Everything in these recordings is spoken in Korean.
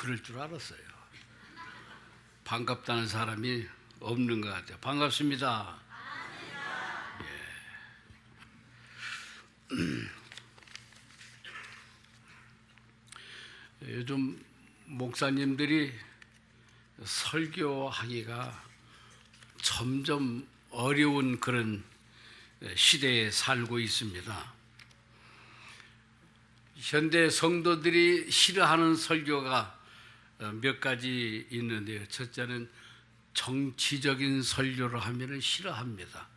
그럴 줄 알았어요. 반갑다는 사람이 없는 것 같아요. 반갑습니다. 예. 요즘 목사님들이 설교하기가 점점 어려운 그런 시대에 살고 있습니다. 현대 성도들이 싫어하는 설교가 몇 가지 있는데요. 첫째는 정치적인 설교를 하면 싫어합니다.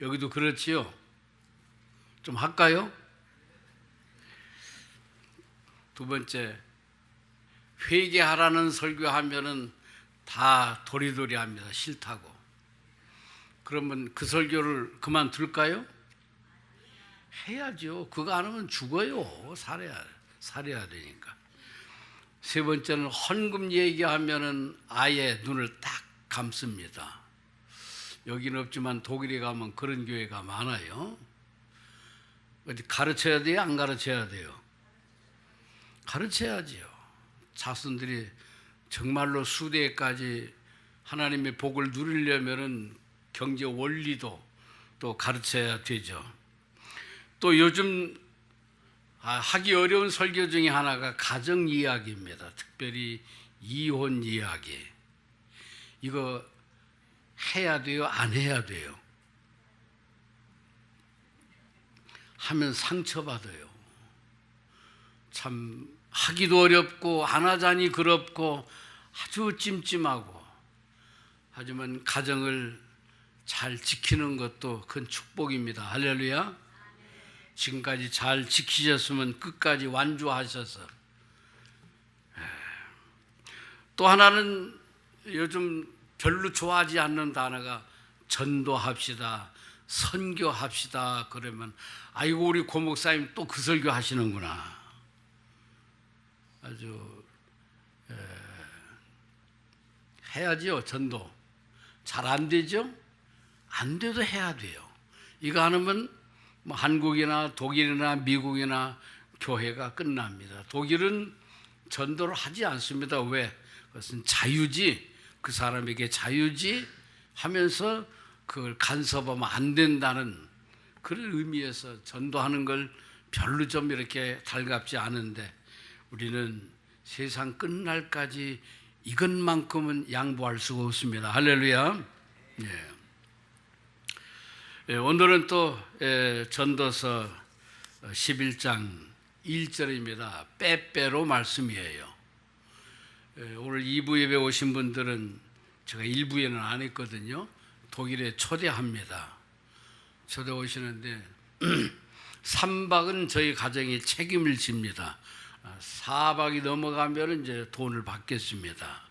여기도 그렇지요? 좀 할까요? 두 번째, 회개하라는 설교하면은 다 도리도리 합니다. 싫다고. 그러면 그 설교를 그만둘까요? 해야죠. 그거 안 하면 죽어요. 살아야 되니까. 세 번째는 헌금 얘기하면은 아예 눈을 딱 감습니다. 여기는 없지만 독일에 가면 그런 교회가 많아요. 어디 가르쳐야 돼요? 안 가르쳐야 돼요? 가르쳐야지요. 자손들이 정말로 수대까지 하나님의 복을 누리려면은 경제 원리도 또 가르쳐야 되죠. 또 요즘 하기 어려운 설교 중에 하나가 가정 이야기입니다. 특별히 이혼 이야기. 이거 해야 돼요? 안 해야 돼요? 하면 상처받아요. 참 하기도 어렵고 안 하자니 그럽고 아주 찜찜하고, 하지만 가정을 잘 지키는 것도 큰 축복입니다. 할렐루야. 지금까지 잘 지키셨으면 끝까지 완주하셔서. 또 하나는 요즘 별로 좋아하지 않는 단어가 전도합시다, 선교합시다 그러면 아이고 우리 고 목사님 또 그 설교 하시는구나. 아주 해야지요. 전도 잘 안 되죠? 안 돼도 해야 돼요. 이거 안 하면 뭐 한국이나 독일이나 미국이나 교회가 끝납니다. 독일은 전도를 하지 않습니다. 왜? 그것은 자유지, 그 사람에게 자유지 하면서 그걸 간섭하면 안 된다는 그런 의미에서 전도하는 걸 별로 좀 이렇게 달갑지 않은데, 우리는 세상 끝날까지 이것만큼은 양보할 수가 없습니다. 할렐루야. 예, 오늘은 또 전도서 11장 1절입니다. 빼빼로 말씀이에요. 오늘 2부 예배 오신 분들은 제가 1부에는 안 했거든요. 독일에 초대합니다. 초대 오시는데 3박은 저희 가정이 책임을 집니다. 4박이 넘어가면 이제 돈을 받겠습니다.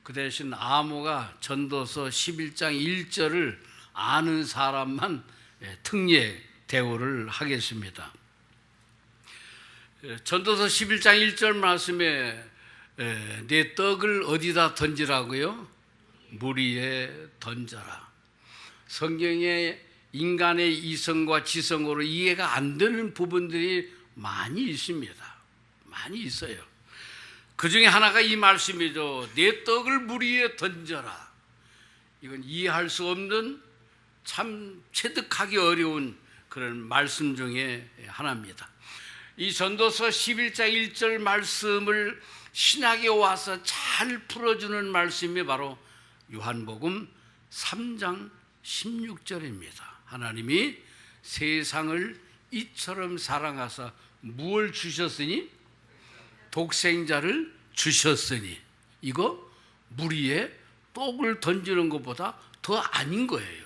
그 대신 아모가 전도서 11장 1절을 아는 사람만 특례 대우를 하겠습니다. 전도서 11장 1절 말씀에 내 떡을 어디다 던지라고요? 물 위에 던져라. 성경에 인간의 이성과 지성으로 이해가 안 되는 부분들이 많이 있습니다. 많이 있어요. 그 중에 하나가 이 말씀이죠. 내 떡을 물 위에 던져라. 이건 이해할 수 없는 참 체득하기 어려운 그런 말씀 중에 하나입니다. 이 전도서 11장 1절 말씀을 신학에 와서 잘 풀어주는 말씀이 바로 요한복음 3장 16절입니다. 하나님이 세상을 이처럼 사랑하사 무엇을 주셨으니? 독생자를 주셨으니. 이거 물 위에 떡을 던지는 것보다 더 아닌 거예요.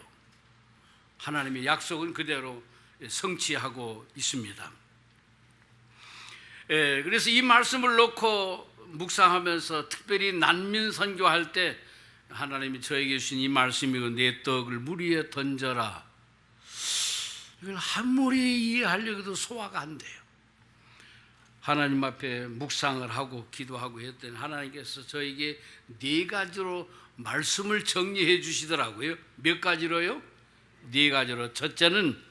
하나님의 약속은 그대로 성취하고 있습니다. 그래서 이 말씀을 놓고 묵상하면서 특별히 난민 선교할 때 하나님이 저에게 주신 이 말씀이고, 내 떡을 물 위에 던져라. 이걸 아무리 이해하려고 해도 소화가 안 돼요. 하나님 앞에 묵상을 하고 기도하고 했더니 하나님께서 저에게 4가지로 말씀을 정리해 주시더라고요. 몇 가지로요? 4가지로. 첫째는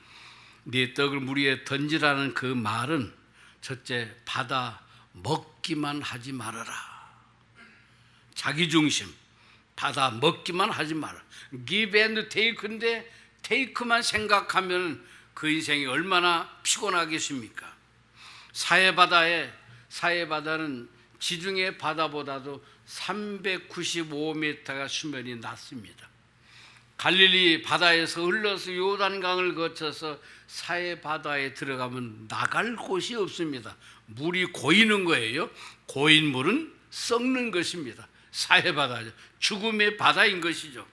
네 떡을 물 위에 던지라는 그 말은, 첫째, 받아 먹기만 하지 말아라. 자기중심, 받아 먹기만 하지 마라. give and take인데 take만 생각하면 그 인생이 얼마나 피곤하겠습니까? 사해바다는 지중해 바다보다도 395m가 수면이 낮습니다. 갈릴리 바다에서 흘러서 요단강을 거쳐서 사해바다에 들어가면 나갈 곳이 없습니다. 물이 고이는 거예요. 고인 물은 썩는 것입니다. 사해바다죠. 죽음의 바다인 것이죠.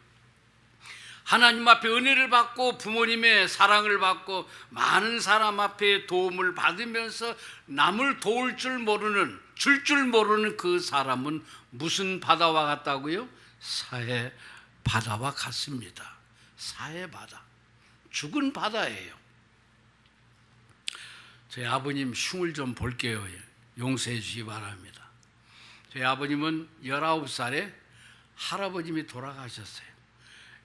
하나님 앞에 은혜를 받고 부모님의 사랑을 받고 많은 사람 앞에 도움을 받으면서 남을 도울 줄 모르는, 줄 모르는 그 사람은 무슨 바다와 같다고요? 사해바다와 같습니다. 사해바다, 죽은 바다예요. 저희 아버님 흉을 좀 볼게요. 용서해 주시기 바랍니다. 저희 아버님은 19살에 할아버님이 돌아가셨어요.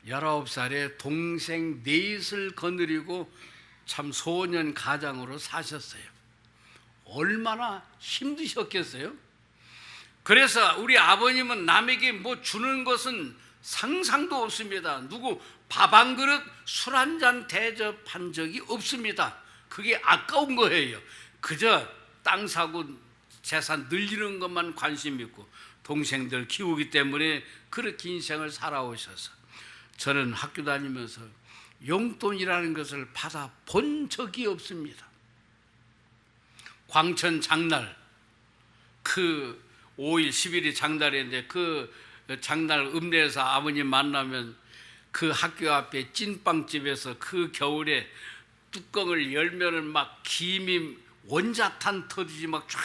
19살에 동생 넷을 거느리고 참 소년 가장으로 사셨어요. 얼마나 힘드셨겠어요? 그래서 우리 아버님은 남에게 뭐 주는 것은 상상도 없습니다. 누구 밥 한 그릇, 술 한 잔 대접한 적이 없습니다. 그게 아까운 거예요. 그저 땅 사고 재산 늘리는 것만 관심 있고 동생들 키우기 때문에 그렇게 인생을 살아오셔서 저는 학교 다니면서 용돈이라는 것을 받아본 적이 없습니다. 광천 장날, 그 5일, 10일이 장날인데 그 장날 읍내에서 아버님 만나면 그 학교 앞에 찐빵집에서 그 겨울에 뚜껑을 열면은 막 김이 원자탄 터지지 막 쫙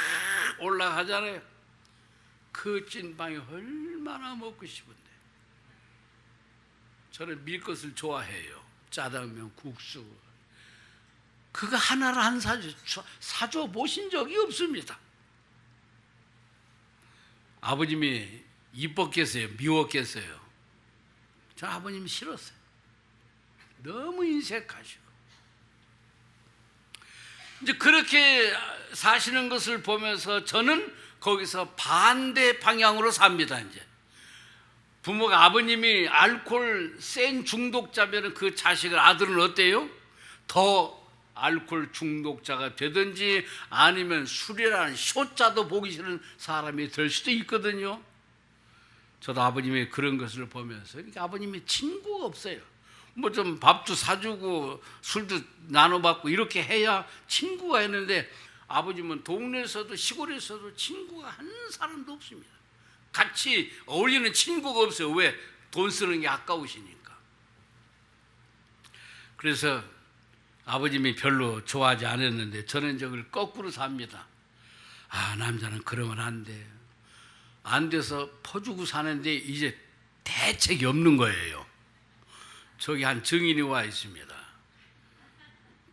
올라가잖아요. 그 찐빵이 얼마나 먹고 싶은데. 저는 밀 것을 좋아해요. 짜장면, 국수. 그거 하나를 안 사줘 보신 적이 없습니다. 아버님이 이뻤겠어요? 미웠겠어요? 저 아버님이 싫었어요. 너무 인색하시고. 이제 그렇게 사시는 것을 보면서 저는 거기서 반대 방향으로 삽니다. 이제 부모가, 아버님이 알코올 센 중독자면 그 자식을, 아들은 어때요? 더 알코올 중독자가 되든지 아니면 술이라는 쇼자도 보기 싫은 사람이 될 수도 있거든요. 저도 아버님의 그런 것을 보면서, 그러니까 아버님이 친구가 없어요. 뭐 좀 밥도 사주고 술도 나눠받고 이렇게 해야 친구가 있는데, 아버님은 동네에서도 시골에서도 친구가 한 사람도 없습니다. 같이 어울리는 친구가 없어요. 왜? 돈 쓰는 게 아까우시니까. 그래서 아버님이 별로 좋아하지 않았는데 저는 저걸 거꾸로 삽니다. 아, 남자는 그러면 안 돼. 안 돼서 퍼주고 사는데 이제 대책이 없는 거예요. 저기 한 증인이 와 있습니다.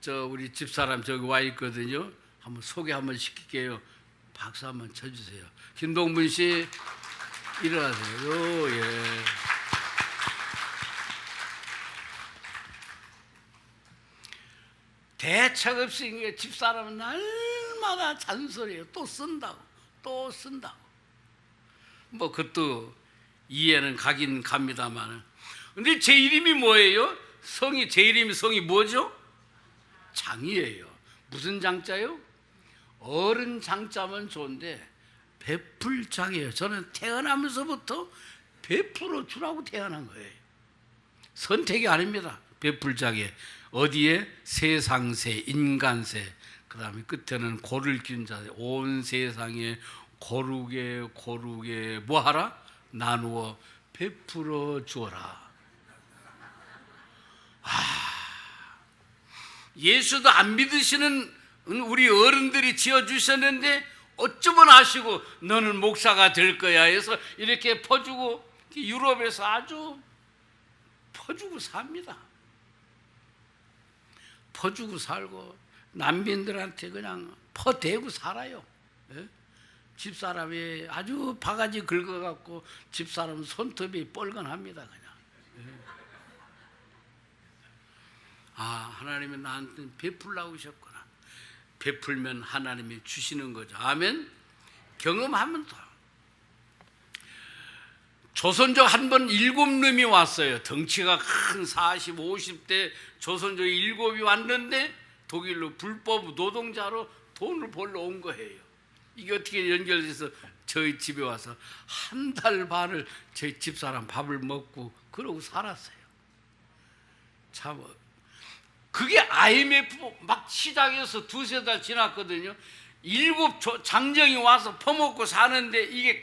저 우리 집사람 저기 와 있거든요. 한번 소개 한번 시킬게요. 박수 한번 쳐주세요. 김동분 씨, 일어나세요. 예. 대책 없이 집사람은 날마다 잔소리해요. 또 쓴다고, 또 쓴다고. 뭐 그것도 이해는 가긴 갑니다만. 근데 제 이름이 뭐예요? 제 이름이 성이 뭐죠? 장이에요. 무슨 장자요? 어른 장자면 좋은데 베풀장이에요. 저는 태어나면서부터 베풀어 주라고 태어난 거예요. 선택이 아닙니다. 베풀장에 어디에? 세상새, 인간새, 그 다음에 끝에는 고를 낀 자, 온 세상에 고루게 뭐하라? 나누어 베풀어 주어라. 예수도 안 믿으시는 우리 어른들이 지어주셨는데 어쩌면 아시고 너는 목사가 될 거야 해서 이렇게 퍼주고, 유럽에서 아주 퍼주고 삽니다. 퍼주고 살고 난민들한테 그냥 퍼대고 살아요. 예? 집사람이 아주 바가지 긁어갖고 집사람 손톱이 뻘건합니다. 그냥. 예? 아, 하나님이 나한테 베풀라고 하셨구나. 베풀면 하나님이 주시는 거죠. 아멘. 경험하면 더. 조선족 한 번 7놈이 왔어요. 덩치가 큰 40, 50대 조선족 7이 왔는데 독일로 불법 노동자로 돈을 벌러 온 거예요. 이게 어떻게 연결돼서 저희 집에 와서 한 달 반을 저희 집사람 밥을 먹고 그러고 살았어요. 참, 그게 IMF 막 시작해서 2-3달 지났거든요. 7 장정이 와서 퍼먹고 사는데 이게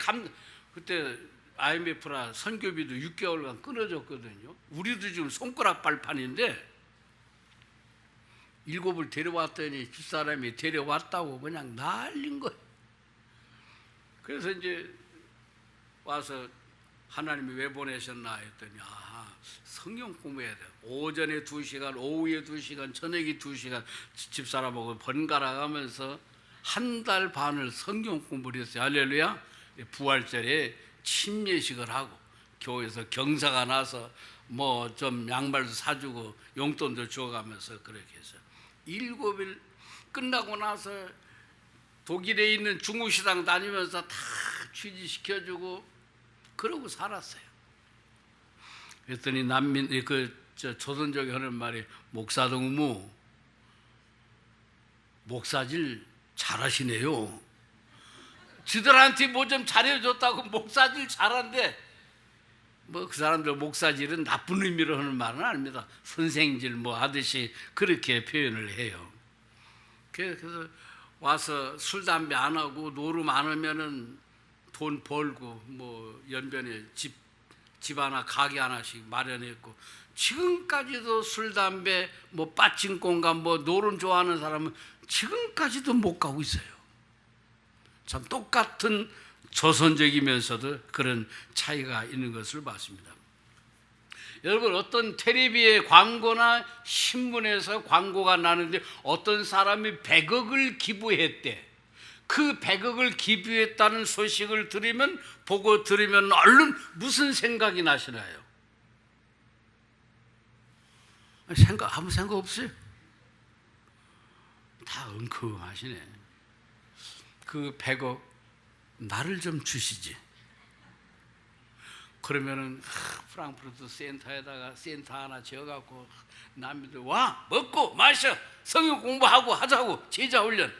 그때 IMF라 선교비도 6개월간 끊어졌거든요. 우리도 지금 손가락 발판인데 7을 데려왔더니 집사람이 데려왔다고 그냥 난린 거예요. 그래서 이제 와서 하나님이 왜 보내셨나 했더니 성경 공부해야 돼. 오전에 2시간, 오후에 2시간, 저녁에 2시간 집사람하고 번갈아 가면서 한 달 반을 성경 공부를 했어요. 할렐루야. 부활절에 침례식을 하고 교회에서 경사가 나서 뭐 좀 양말도 사주고 용돈도 줘가면서 그렇게 해서 7일 끝나고 나서 독일에 있는 중국시당 다니면서 다 취직시켜주고 그러고 살았어요. 그랬더니 조선족이 하는 말이 목사동무 목사질 잘하시네요. 지들한테 뭐 좀 잘해줬다고 목사질 잘한데 뭐 그 사람들 목사질은 나쁜 의미로 하는 말은 아닙니다. 선생질 뭐 하듯이 그렇게 표현을 해요. 그래서 와서 술 담배 안 하고 노름 안 하면은 돈 벌고 뭐 연변에 집 하나 가게 하나씩 마련했고 지금까지도 술 담배 뭐 빠찡꽁가 뭐 노름 좋아하는 사람은 지금까지도 못 가고 있어요. 참 똑같은 조선적이면서도 그런 차이가 있는 것을 봤습니다. 여러분, 어떤 텔레비의 광고나 신문에서 광고가 나는데 어떤 사람이 100억을 기부했대. 그 100억을 기부했다는 소식을 보고 들으면 얼른 무슨 생각이 나시나요? 아무 생각 없어요. 다 엉큼하시네. 그 100억 나를 좀 주시지. 그러면은 프랑크푸르트 센터 하나 지어갖고 남들 와 먹고 마셔 성경 공부하고 하자고 제자 훈련.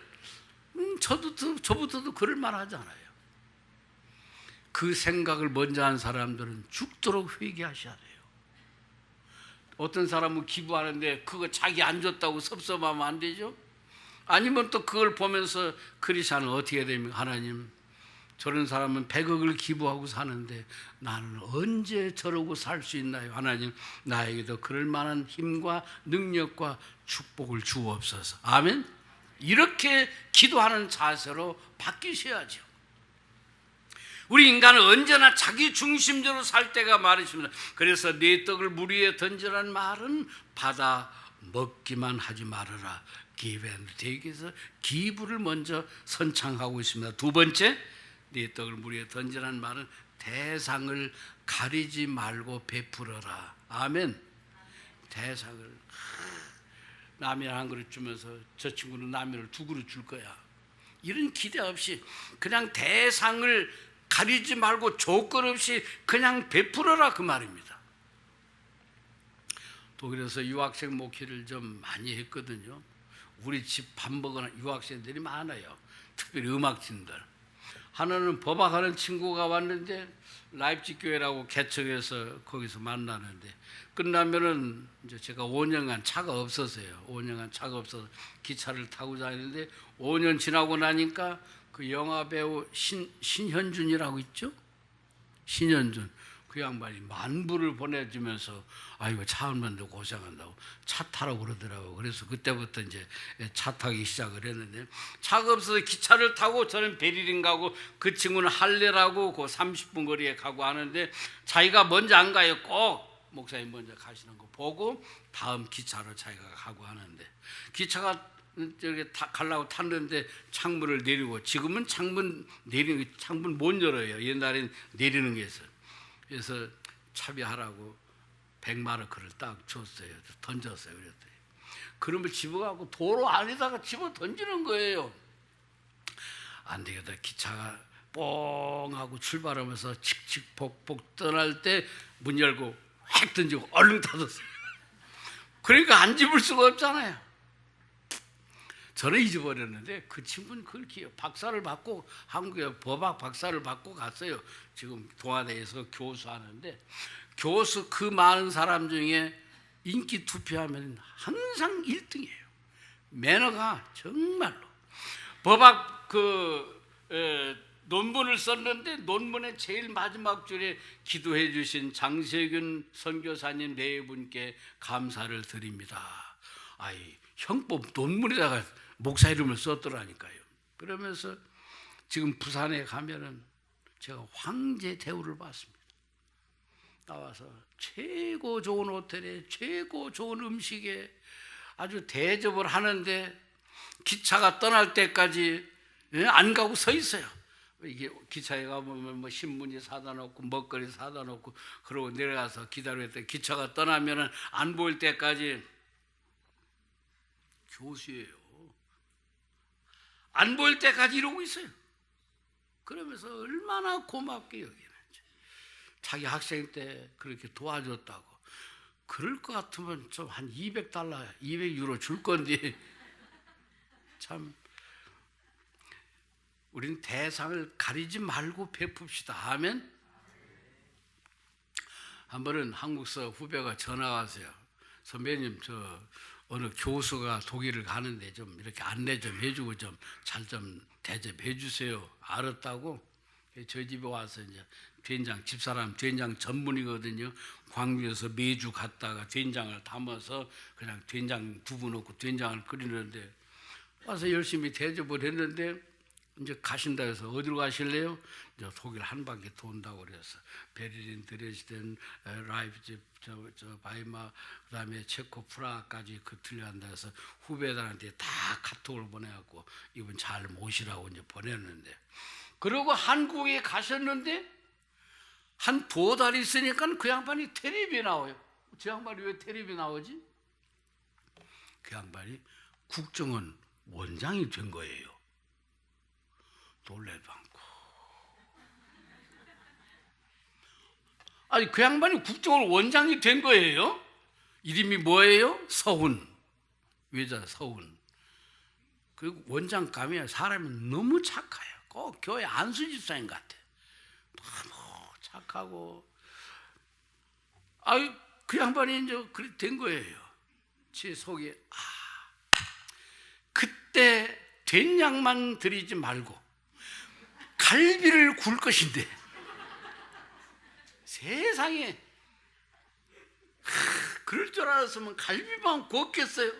저부터도 그럴 만하잖아요. 그 생각을 먼저 한 사람들은 죽도록 회개하셔야 돼요. 어떤 사람은 기부하는데 그거 자기 안 줬다고 섭섭하면 안 되죠. 아니면 또 그걸 보면서 크리스찬은 어떻게 됩니까? 하나님, 저런 사람은 100억을 기부하고 사는데 나는 언제 저러고 살 수 있나요? 하나님, 나에게도 그럴 만한 힘과 능력과 축복을 주옵소서. 아멘. 이렇게 기도하는 자세로 바뀌셔야죠. 우리 인간은 언제나 자기 중심적으로 살 때가 많으십니다. 그래서 네 떡을 물 위에 던지라는 말은 받아 먹기만 하지 말아라. give and take에서 기부를 먼저 선창하고 있습니다. 두 번째, 네 떡을 물 위에 던지라는 말은 대상을 가리지 말고 베풀어라. 아멘. 대상을 라면 한 그릇 주면서 저 친구는 라면을 2그릇 줄 거야. 이런 기대 없이 그냥 대상을 가리지 말고 조건 없이 그냥 베풀어라 그 말입니다. 독일에서 유학생 목회를 좀 많이 했거든요. 우리 집 밥 먹은 유학생들이 많아요. 특별히 음악진들. 하나는 법학하는 친구가 왔는데 라입지 교회라고 개척해서 거기서 만나는데 끝나면은 이제 제가 5년간 차가 없었어요. 5년간 차가 없어서 기차를 타고 다니는데 5년 지나고 나니까 그 영화 배우 신현준이라고 있죠? 신현준. 그 양반이 만불을 보내주면서 아이고 차 없는데 고생한다고 차 타라고 그러더라고. 그래서 그때부터 이제 차 타기 시작을 했는데 차가 없어서 기차를 타고 저는 베를린 가고 그 친구는 할레라고 그 30분 거리에 가고 하는데 자기가 먼저 안 가요. 꼭 목사님 먼저 가시는 거 보고 다음 기차로 자기가 가고 하는데 기차가 저기 가려고 탔는데 창문을 내리고 지금은 창문 못 열어요. 옛날엔 내리는 게 있어요. 그래서 차비하라고 100마르크를 딱 줬어요. 던졌어요. 그랬더니 그러면 집어가고 도로 안에다가 집어 던지는 거예요. 안 되겠다. 기차가 뽕 하고 출발하면서 칙칙폭폭 떠날 때 문 열고 확 던지고 얼른 닫았어요. 그러니까 안 집을 수가 없잖아요. 저는 잊어버렸는데 그 친구는 그걸 기억. 박사를 받고 한국에 법학 박사를 받고 갔어요. 지금 동아대에서 교수하는데 교수 그 많은 사람 중에 인기 투표하면 항상 1등이에요. 매너가 정말로. 법학 논문을 썼는데 논문의 제일 마지막 줄에 기도해 주신 장세균 선교사님 네 분께 감사를 드립니다. 아이 형법 논문에다가 목사 이름을 썼더라니까요. 그러면서 지금 부산에 가면은 제가 황제 대우를 받습니다. 나와서 최고 좋은 호텔에 최고 좋은 음식에 아주 대접을 하는데 기차가 떠날 때까지 안 가고 서 있어요. 이게 기차에 가보면 뭐 신문지 사다 놓고 먹거리 사다 놓고 그러고 내려가서 기다렸더니 기차가 떠나면은 안 보일 때까지 교수예요. 안 보일 때까지 이러고 있어요. 그러면서 얼마나 고맙게 여기는지. 자기 학생 때 그렇게 도와줬다고. 그럴 것 같으면 좀 한 $200, 200유로 줄 건데 참 우린 대상을 가리지 말고 베풉시다 하면 한 번은 한국서 후배가 전화 왔어요. 선배님 저 어느 교수가 독일을 가는데 좀 이렇게 안내 좀 해주고 좀 잘 좀 대접해 주세요. 알았다고 저희 집에 와서 이제 된장 집사람 된장 전문이거든요. 광주에서 매주 갔다가 된장을 담아서 그냥 된장 두부 넣고 된장을 끓이는데 와서 열심히 대접을 했는데 이제 가신다 해서 어디로 가실래요? 이제 독일 한 바퀴 돈다고 그래서 베를린, 드레스덴, 라이프치, 바이마, 그다음에 체코, 프라하까지 들려간다 해서 후배들한테 다 카톡을 보내갖고 이분 잘 모시라고 이제 보냈는데 그리고 한국에 가셨는데 한 2달 있으니까 그 양반이 텔레비에 나와요. 저 양반이 왜 텔레비에 나오지? 그 양반이 국정원 원장이 된 거예요. 놀래도 않고. 아니 그 양반이 국정원 원장이 된 거예요. 이름이 뭐예요? 서훈. 외자 서훈. 그 원장감이 사람이 너무 착해요. 꼭 교회 안수 집사님 같아. 너무 착하고. 아유 그 양반이 이제 그렇게 된 거예요. 제 속에 그때 된장만 드리지 말고 갈비를 굴 것인데 세상에 그럴 줄 알았으면 갈비만 구웠겠어요.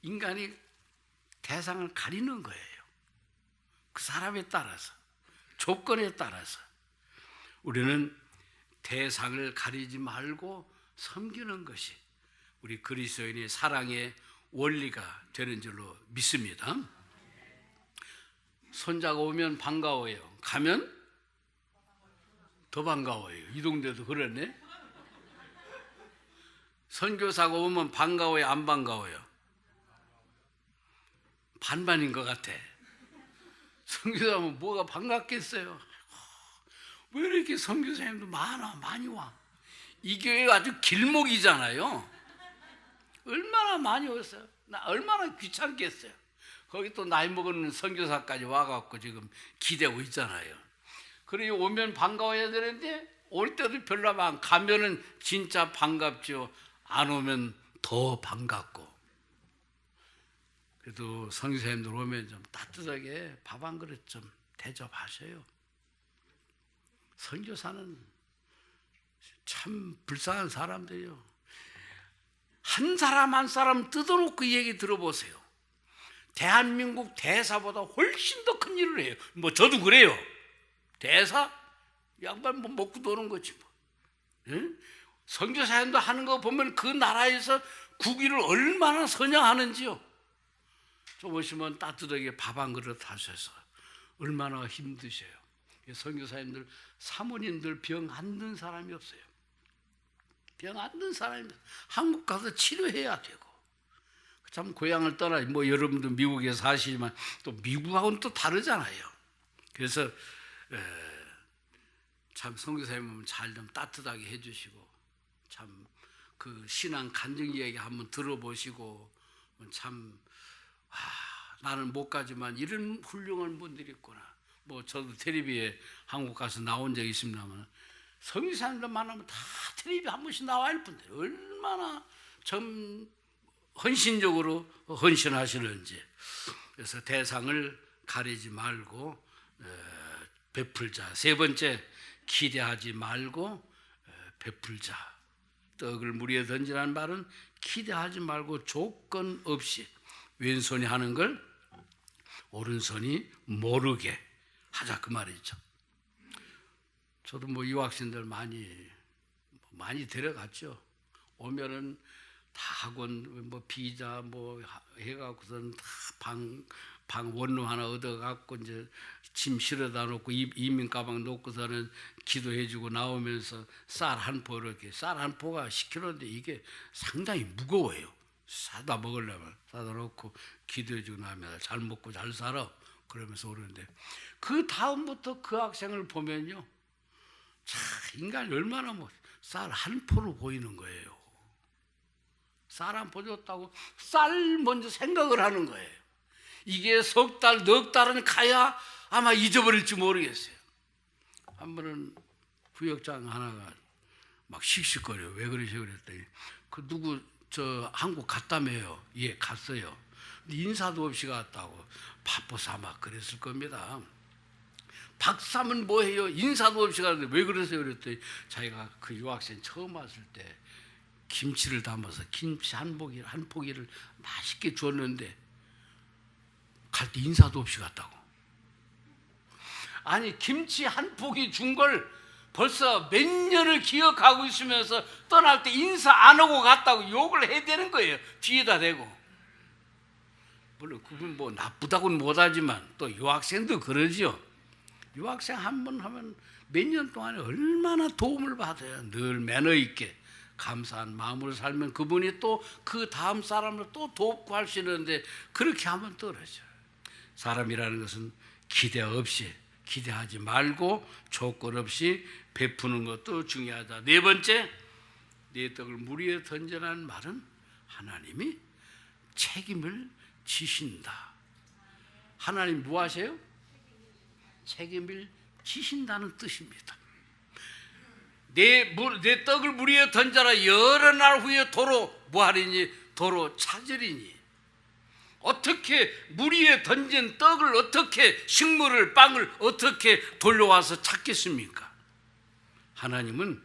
인간이 대상을 가리는 거예요. 그 사람에 따라서 조건에 따라서 우리는 대상을 가리지 말고 섬기는 것이 우리 그리스도인의 사랑의 원리가 되는 줄로 믿습니다. 손자가 오면 반가워요. 가면 더 반가워요. 이 동네도 그러네. 선교사가 오면 반가워요, 안 반가워요? 반반인 것 같아. 선교사면 뭐가 반갑겠어요? 왜 이렇게 선교사님도 많이 와? 이 교회가 아주 길목이잖아요. 얼마나 많이 왔어요? 나 얼마나 귀찮겠어요. 거기 또 나이 먹은 선교사까지 와갖고 지금 기대고 있잖아요. 그리고 오면 반가워야 되는데 올 때도 별로 안 가면은 진짜 반갑죠. 안 오면 더 반갑고. 그래도 선교사님들 오면 좀 따뜻하게 밥 한 그릇 좀 대접하셔요. 선교사는 참 불쌍한 사람들이요. 한 사람 한 사람 뜯어놓고 얘기 들어보세요. 대한민국 대사보다 훨씬 더 큰 일을 해요. 뭐 저도 그래요. 대사? 양반 뭐 먹고 도는 거지 뭐. 응? 선교사님도 하는 거 보면 그 나라에서 국위를 얼마나 선양하는지요. 좀 오시면 따뜻하게 밥 한 그릇 하셔서 얼마나 힘드셔요. 선교사님들 사모님들 병 안 든 사람이 없어요. 병 안 든 사람이 한국 가서 치료해야 되고. 참 고향을 떠나 뭐 여러분도 미국에 사시지만 또 미국하고는 또 다르잖아요. 그래서 참 선교사님은 잘 좀 따뜻하게 해주시고 참 그 신앙 간증 이야기 한번 들어보시고 참 나는 못 가지만 이런 훌륭한 분들이 있구나. 뭐 저도 텔레비에 한국 가서 나온 적이 있습니다만 선교사님들 만나면 다 텔레비 한 번씩 나와야 할 분들 얼마나 좀 헌신적으로 헌신하시는지. 그래서 대상을 가리지 말고 베풀자. 세 번째, 기대하지 말고 베풀자. 떡을 무리에 던지라는 말은 기대하지 말고 조건 없이 왼손이 하는 걸 오른손이 모르게 하자 그 말이죠. 저도 뭐 유학생들 많이 데려갔죠. 오면은 다 학원 뭐 비자 뭐 해갖고선 다 방 원룸 하나 얻어갖고 이제 짐 실어다 놓고 이민 가방 놓고서는 기도해주고 나오면서 쌀 한 포 이렇게 쌀 한 포가 10kg인데 이게 상당히 무거워요. 사다 먹으려면 사다 놓고 기도해주고 나면 잘 먹고 잘 살아 그러면서 오는데 그 다음부터 그 학생을 보면요, 참 인간이 얼마나 뭐 쌀 한 포로 보이는 거예요. 쌀 한 포 줬다고 쌀 먼저 생각을 하는 거예요. 이게 석 달, 넉 달은 가야 아마 잊어버릴지 모르겠어요. 한 번은 구역장 하나가 막 씩씩거려. 왜 그러셔 그랬더니 그 누구 저 한국 갔다며요. 예, 갔어요. 근데 인사도 없이 갔다고 바빠서 아마 그랬을 겁니다. 박사면 뭐해요? 인사도 없이 가는데 왜 그러세요? 그랬더니 자기가 그 유학생 처음 왔을 때 김치를 담아서 김치 한 포기를 맛있게 줬는데 갈 때 인사도 없이 갔다고. 아니 김치 한 포기 준 걸 벌써 몇 년을 기억하고 있으면서 떠날 때 인사 안 하고 갔다고 욕을 해야 되는 거예요. 뒤에다 대고. 물론 그건 뭐 나쁘다고는 못하지만 또 유학생도 그러죠. 유학생 한 번 하면 몇 년 동안에 얼마나 도움을 받아요. 늘 매너 있게 감사한 마음으로 살면 그분이 또 그 다음 사람을 또 돕고 할 수 있는데 그렇게 하면 떨어져요. 사람이라는 것은 기대 없이, 기대하지 말고 조건 없이 베푸는 것도 중요하다. 네 번째, 네 떡을 물 위에 던져라는 말은 하나님이 책임을 지신다. 하나님 뭐 하세요? 책임을 지신다는 뜻입니다. 내 떡을 물 위에 던져라. 여러 날 후에 도로 뭐하리니? 도로 찾으리니. 어떻게 물 위에 던진 떡을 어떻게 식물을 빵을 어떻게 돌려와서 찾겠습니까? 하나님은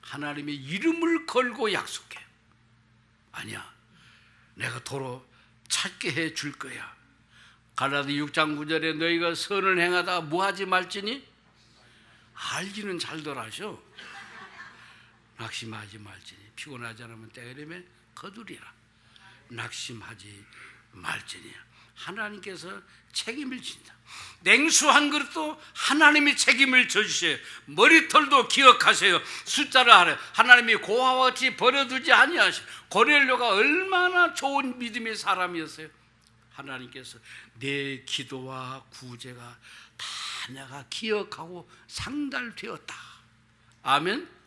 하나님의 이름을 걸고 약속해요. 아니야, 내가 도로 찾게 해 줄 거야. 갈라디 6장 9절에 너희가 선을 행하다가 뭐하지 말지니? 알기는 잘들 하셔. 낙심하지 말지니. 피곤하지 않으면 때리며 거두리라. 낙심하지 말지니. 하나님께서 책임을 진다. 냉수 한 그릇도 하나님이 책임을 져주세요. 머리털도 기억하세요. 숫자를 알아요. 하나님이 고아와 같이 버려두지 아니하시고. 고넬료가 얼마나 좋은 믿음의 사람이었어요. 하나님께서 내 기도와 구제가 다 내가 기억하고 상달되었다. 아멘.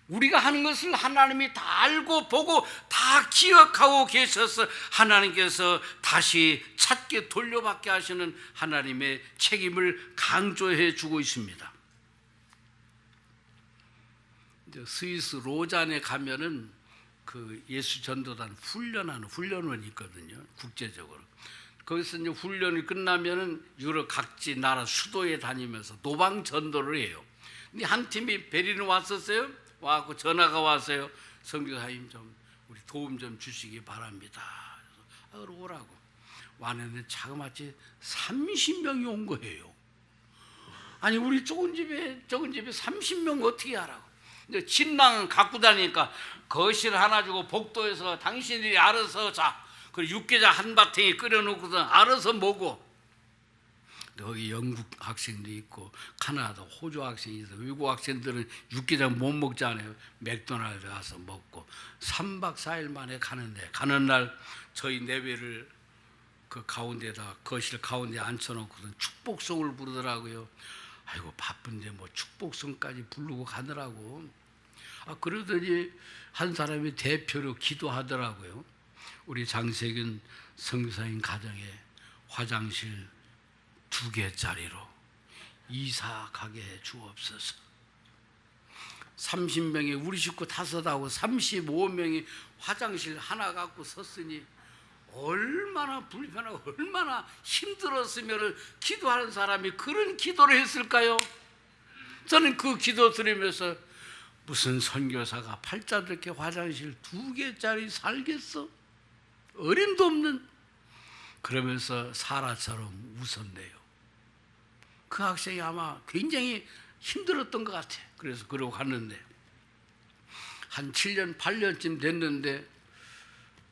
우리가 하는 것을 하나님이 다 알고 보고 다 기억하고 계셔서 하나님께서 다시 찾게 돌려받게 하시는 하나님의 책임을 강조해 주고 있습니다. 스위스 로잔에 가면은 그 예수 전도단 훈련하는 훈련원이 있거든요. 국제적으로. 거기서 이제 훈련이 끝나면은 유럽 각지 나라 수도에 다니면서 도방 전도를 해요. 근데 한 팀이 베를린 왔었어요. 와서 전화가 왔어요. 선교사님 좀 우리 도움 좀 주시기 바랍니다. 그래서 오라고 왔는데 자그마치 30명이 온 거예요. 아니 우리 적은 집에 30명 어떻게 하라고? 근데 침낭 갖고 다니니까 거실 하나 주고 복도에서 당신들이 알아서 자. 그리고 육개장 한 바탕에 끓여놓고서 알아서 먹어. 여기 영국 학생도 있고 카나다, 호주 학생이 있어. 외국 학생들은 육개장 못 먹잖아요. 맥도날드 가서 먹고 3박 4일 만에 가는데 가는 날 저희 내외를 그 가운데다 거실 가운데 앉혀놓고선 축복성을 부르더라고요. 아이고 바쁜데 뭐 축복성까지 부르고 가더라고. 그러더니 한 사람이 대표로 기도하더라고요. 우리 장세균 선교사님 가정에 화장실 2개짜리로 이사 가게 해 주옵소서. 30명이 우리 식구 5하고 35명이 화장실 하나 갖고 섰으니 얼마나 불편하고 얼마나 힘들었으면 기도하는 사람이 그런 기도를 했을까요? 저는 그 기도 들으면서 무슨 선교사가 팔자들게 화장실 2개짜리 살겠어? 어림도 없는. 그러면서 사라처럼 웃었네요. 그 학생이 아마 굉장히 힘들었던 것 같아. 그래서 그러고 갔는데 한 7년 8년쯤 됐는데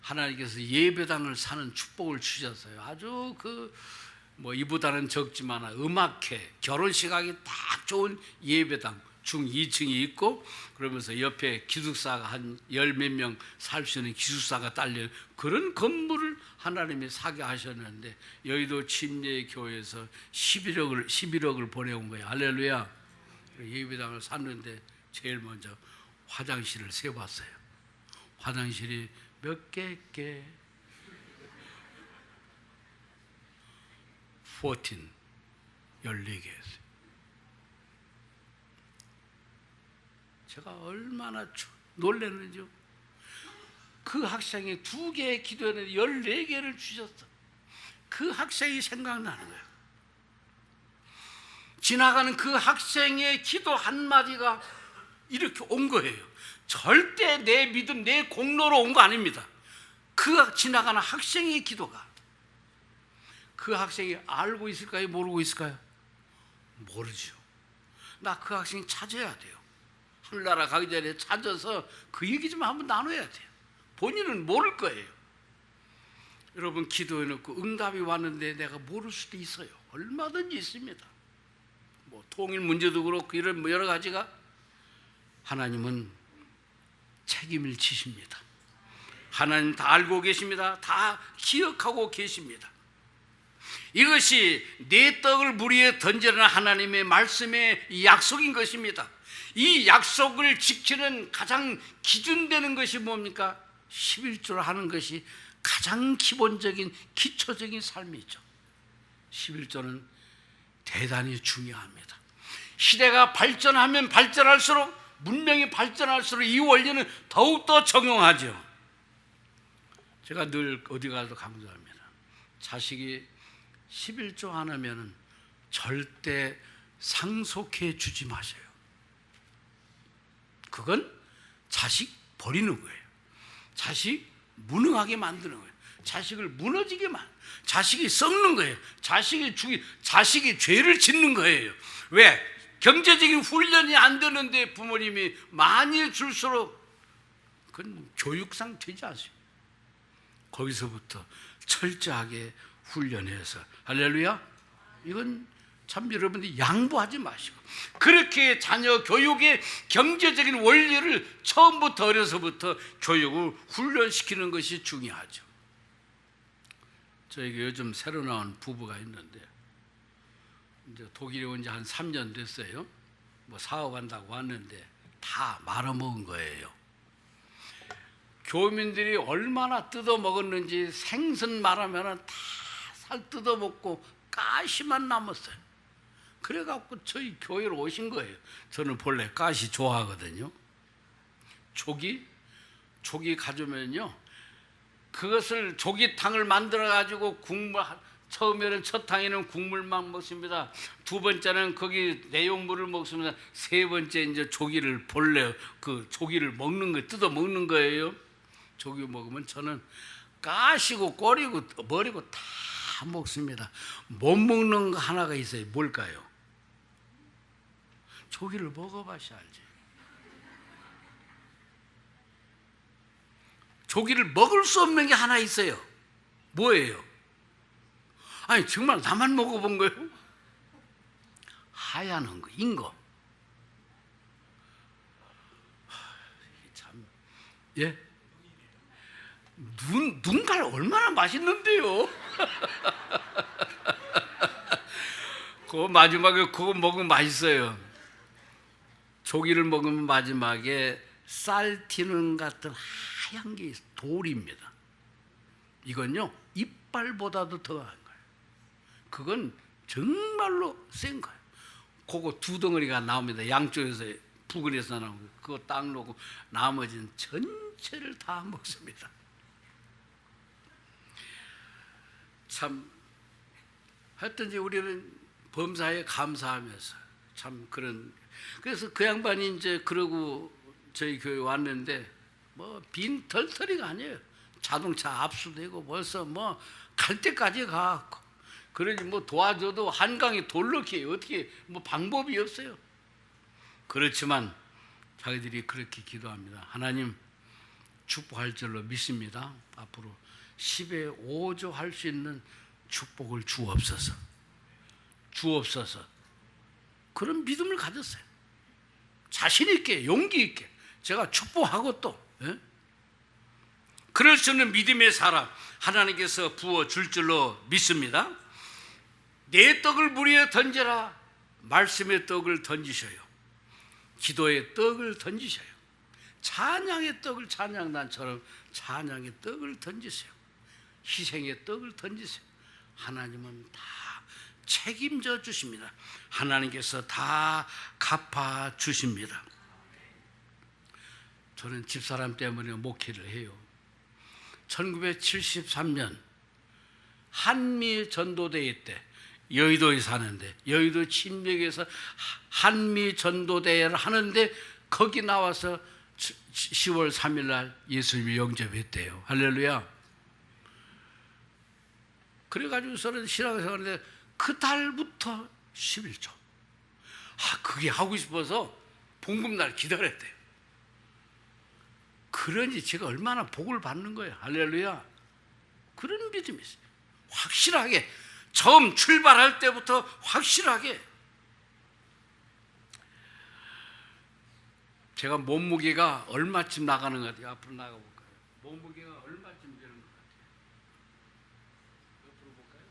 하나님께서 예배당을 사는 축복을 주셨어요. 아주 이보다는 적지만 음악회, 결혼식 하기 딱 좋은 예배당 중 2층이 있고, 그러면서 옆에 기숙사가 한 10몇 명 살 수 있는 기숙사가 딸려 그런 건물을 하나님이 사게 하셨는데, 여의도 침례교회에서 11억을 보내온 거예요. 할렐루야. 예배당을 샀는데 제일 먼저 화장실을 세봤어요. 화장실이 몇 개께? 14개였어요. 제가 얼마나 놀랐는지요. 그 학생이 2개의 기도했는데 14개를 주셨어. 그 학생이 생각나는 거예요. 지나가는 그 학생의 기도 한마디가 이렇게 온 거예요. 절대 내 믿음, 내 공로로 온 거 아닙니다. 그 지나가는 학생의 기도가. 그 학생이 알고 있을까요? 모르고 있을까요? 모르죠. 나 그 학생 찾아야 돼요. 하늘나라 가기 전에 찾아서 그 얘기 좀 한번 나눠야 돼요. 본인은 모를 거예요. 여러분, 기도해놓고 응답이 왔는데 내가 모를 수도 있어요. 얼마든지 있습니다. 통일 문제도 그렇고 이런 여러 가지가. 하나님은 책임을 지십니다. 하나님 다 알고 계십니다. 다 기억하고 계십니다. 이것이 내 떡을 물 위에 던지라는 하나님의 말씀의 약속인 것입니다. 이 약속을 지키는 가장 기준되는 것이 뭡니까? 11조를 하는 것이 가장 기본적인 기초적인 삶이죠. 11조는 대단히 중요합니다. 시대가 발전하면 발전할수록, 문명이 발전할수록 이 원리는 더욱더 적용하죠. 제가 늘 어디 가도 강조합니다. 자식이 11조 하나면 절대 상속해 주지 마세요. 그건 자식 버리는 거예요. 자식 무능하게 만드는 거예요. 자식을 무너지게 자식이 썩는 거예요. 자식이 죄를 짓는 거예요. 왜? 경제적인 훈련이 안 되는데 부모님이 많이 줄수록 그건 교육상 되지 않습니다. 거기서부터 철저하게 훈련해서, 할렐루야. 이건 참 여러분들이 양보하지 마시고, 그렇게 자녀 교육의 경제적인 원리를 처음부터 어려서부터 교육을 훈련시키는 것이 중요하죠. 저에게 요즘 새로 나온 부부가 있는데, 이제 독일에 온 지 한 3년 됐어요. 사업한다고 왔는데 다 말아먹은 거예요. 교민들이 얼마나 뜯어먹었는지 생선 말하면 다 살 뜯어먹고 가시만 남았어요. 그래갖고 저희 교회로 오신 거예요. 저는 본래 가시 좋아하거든요. 조기 가져오면요, 그것을 조기탕을 만들어가지고 처음에는 첫 탕에는 국물만 먹습니다. 2번째는 거기 내용물을 먹습니다. 3번째 이제 조기를 본래 그 조기를 먹는 거, 뜯어 먹는 거예요. 조기 먹으면 저는 가시고 꼬리고 머리고 다 먹습니다. 못 먹는 거 하나가 있어요. 뭘까요? 조기를 먹어봐야 알지. 조기를 먹을 수 없는 게 하나 있어요. 뭐예요? 아니 정말 나만 먹어본 거예요? 하얀 거, 인거. 참, 예? 눈갈 얼마나 맛있는데요. 그 마지막에 그거 먹으면 맛있어요. 조기를 먹으면 마지막에 쌀 튀는 같은 하얀 게 있어요. 돌입니다. 이건요 이빨보다도 더한 거예요. 그건 정말로 센 거예요. 그거 두 덩어리가 나옵니다. 양쪽에서 부근에서 나오고 그거 딱 놓고 나머지는 전체를 다 먹습니다. 참 하여튼 이제 우리는 범사에 감사하면서 참 그런, 그래서 그 양반이 이제 그러고 저희 교회 왔는데 뭐 빈 털터리가 아니에요. 자동차 압수되고 벌써 뭐 갈 때까지 가고, 그러니 뭐 도와줘도 한강에 돌 넣기 어떻게 뭐 방법이 없어요. 그렇지만 자기들이 그렇게 기도합니다. 하나님 축복할 줄로 믿습니다. 앞으로 10의 5조 할 수 있는 축복을 주옵소서. 주옵소서. 그런 믿음을 가졌어요. 자신 있게, 용기 있게 제가 축복하고 또 그럴 수 있는 믿음의 사람 하나님께서 부어줄 줄로 믿습니다. 내 떡을 물 위에 던져라. 말씀의 떡을 던지셔요. 기도의 떡을 던지셔요. 찬양의 떡을, 찬양단처럼 찬양의 떡을 던지세요. 희생의 떡을 던지세요. 하나님은 다 책임져 주십니다. 하나님께서 다 갚아 주십니다. 저는 집사람 때문에 목회를 해요. 1973년 한미 전도대회 때 여의도에 사는데, 여의도 침략에서 한미 전도대회를 하는데 거기 나와서 10월 3일 날 예수님이 영접했대요. 할렐루야. 그래가지고서는 신앙생활인데 그 달부터 11조. 그게 하고 싶어서 봉급날 기다렸대요. 그러니 제가 얼마나 복을 받는 거예요. 할렐루야. 그런 믿음이 있어요. 확실하게 처음 출발할 때부터 확실하게. 제가 몸무게가 얼마쯤 나가는 것 같아요? 앞으로 나가볼까요? 몸무게가 얼마쯤 되는 것 같아요? 옆으로 볼까요?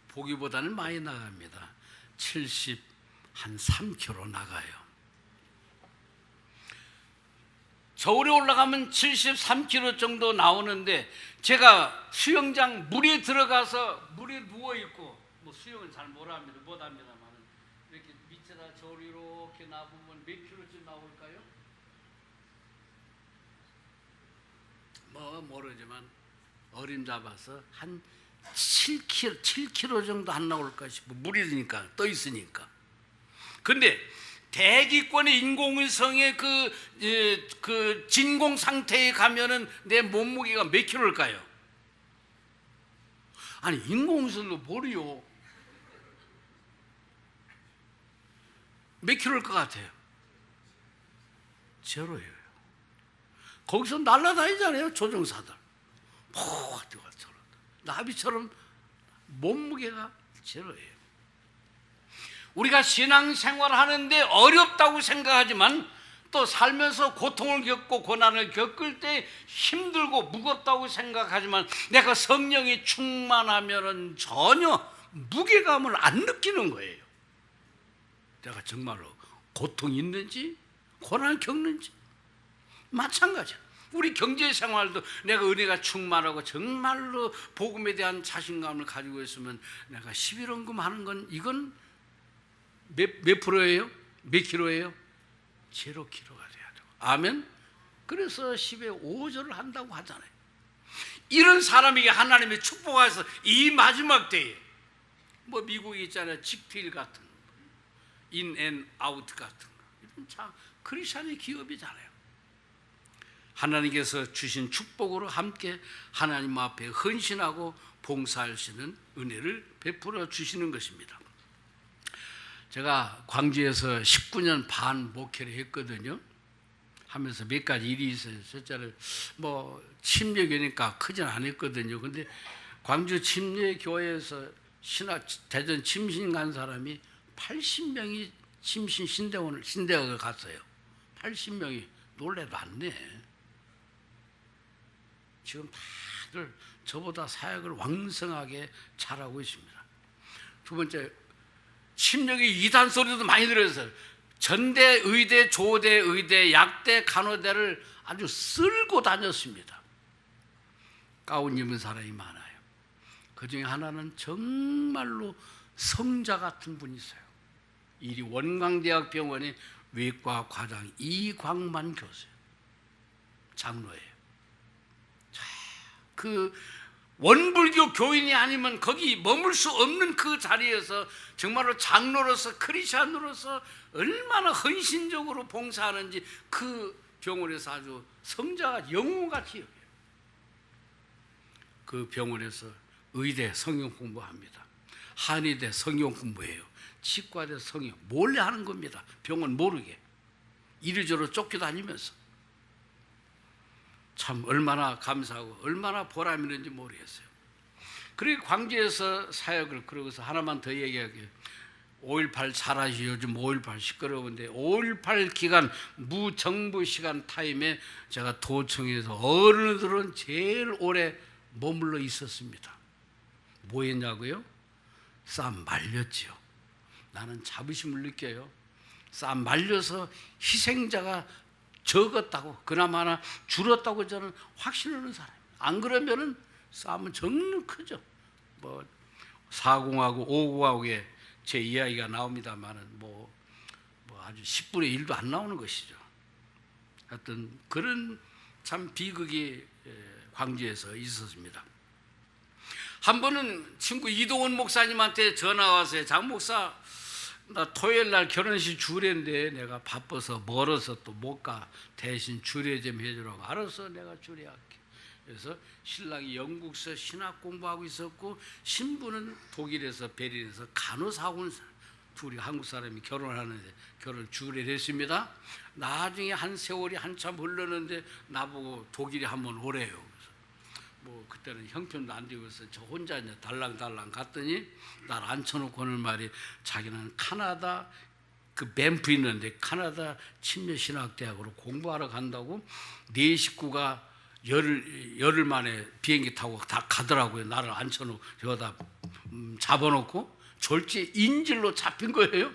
보기보다는 많이 나갑니다. 73kg 나가요. 겨울에 올라가면 73kg 정도 나오는데, 제가 수영장 물에 들어가서 물에 누워있고, 뭐 수영은 잘 못합니다만 이렇게 밑에다 저울 이렇게 놔보면 몇 킬로쯤 나올까요? 뭐 모르지만 어림잡아서 한 7kg 정도 안 나올까 싶어. 물이니까, 떠 있으니까. 근데 대기권의 인공위성의 그 진공 상태에 가면은 내 몸무게가 몇 킬로일까요? 아니, 인공위성도 뭐리요? 몇 킬로일 것 같아요? 제로예요. 거기서 날아다니잖아요, 조종사들. 나비처럼 몸무게가 제로예요. 우리가 신앙생활을 하는데 어렵다고 생각하지만 또 살면서 고통을 겪고 고난을 겪을 때 힘들고 무겁다고 생각하지만 내가 성령이 충만하면 전혀 무게감을 안 느끼는 거예요. 내가 정말로 고통이 있는지 고난을 겪는지 마찬가지야. 우리 경제생활도 내가 은혜가 충만하고 정말로 복음에 대한 자신감을 가지고 있으면 내가 11원금 하는 건 이건 몇 프로예요? 몇 킬로예요? 0kg가 돼야 돼요. 아멘. 그래서 10의 5조를 한다고 하잖아요. 이런 사람에게 하나님의 축복하셔서 이 마지막 때에 뭐 미국에 있잖아요, 직필 같은 거, 인앤아웃 같은 거, 이런 참 크리스천의 기업이잖아요. 하나님께서 주신 축복으로 함께 하나님 앞에 헌신하고 봉사할 수 있는 은혜를 베풀어 주시는 것입니다. 제가 광주에서 19년 반 목회를 했거든요. 하면서 몇 가지 일이 있어요. 숫자를 뭐 침례교니까 크진 않았거든요. 근데 광주 침례교회에서 대전 침신 간 사람이 80명이 침신 신대학을 갔어요. 80명이 놀래도 않네. 지금 다들 저보다 사역을 왕성하게 잘하고 있습니다. 두 번째, 심령이 이단 소리도 많이 들어서 전대, 의대, 조대, 의대, 약대, 간호대를 아주 쓸고 다녔습니다. 가운 입은 사람이 많아요. 그 중에 하나는 정말로 성자 같은 분이 있어요. 이리 원광대학병원의 외과 과장 이광만 교수, 장로예요. 자, 그 원불교 교인이 아니면 거기 머물 수 없는 그 자리에서 정말로 장로로서, 크리스찬으로서 얼마나 헌신적으로 봉사하는지 그 병원에서 아주 성자가 영웅같이 여겨요. 그 병원에서 의대 성형 공부합니다. 한의대 성형 공부해요. 치과대 성형 몰래 하는 겁니다. 병원 모르게 이리저리 쫓겨다니면서. 참 얼마나 감사하고 얼마나 보람 있는지 모르겠어요. 그리고 광주에서 사역을, 그러고서 하나만 더 얘기할게요. 5.18 잘 아시죠? 요즘 5.18 시끄러운데 5.18 기간 무정부 시간 타임에 제가 도청에서 어른들은 제일 오래 머물러 있었습니다. 뭐 했냐고요? 쌈 말렸지요. 나는 자부심을 느껴요. 쌈 말려서 희생자가 적었다고, 그나마나 줄었다고 저는 확신하는 사람이에요. 안 그러면은 싸움은 정말 크죠. 뭐 4공하고 5공하고의 제 이야기가 나옵니다만은 뭐 아주 10분의 1도 안 나오는 것이죠. 하여튼 그런 참 비극이 광주에서 있었습니다. 한 번은 친구 이동원 목사님한테 전화가 왔어요. 장 목사, 나 토요일 날 결혼식 주례인데 내가 바빠서 멀어서 또 못 가. 대신 주례 좀 해주라고. 알았어, 내가 주례할게. 그래서 신랑이 영국서 신학 공부하고 있었고 신부는 독일에서 베를린에서 간호사원, 둘이 한국 사람이 결혼하는데 결혼 주례를 했습니다. 나중에 한 세월이 한참 흘렀는데 나보고 독일에 한번 오래요. 뭐 그때는 형편도 안 되고 있어. 저 혼자 이제 달랑달랑 갔더니 날 앉혀놓고 하는 말이, 자기는 카나다 그 밴프 있는데 카나다 침례신학대학으로 공부하러 간다고 네 식구가 열흘 만에 비행기 타고 다 가더라고요. 나를 앉혀놓고 여기다 잡아놓고 졸지 인질로 잡힌 거예요.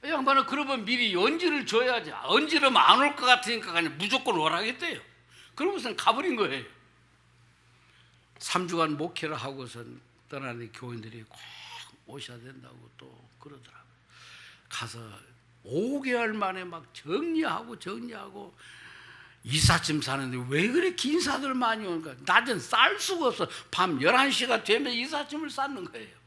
이 양반은 그러면 미리 언지를 줘야지. 언지르면 안 올 것 같으니까 그냥 무조건 오라겠대요. 그러고선 가버린 거예요. 3주간 목회를 하고선 떠나는 교인들이 꼭 오셔야 된다고 또 그러더라고요. 가서 5개월 만에 막 정리하고 이삿짐 사는데 왜 그렇게 인사들 많이 오는가. 낮은 쌀 수가 없어. 밤 11시가 되면 이삿짐을 쌓는 거예요.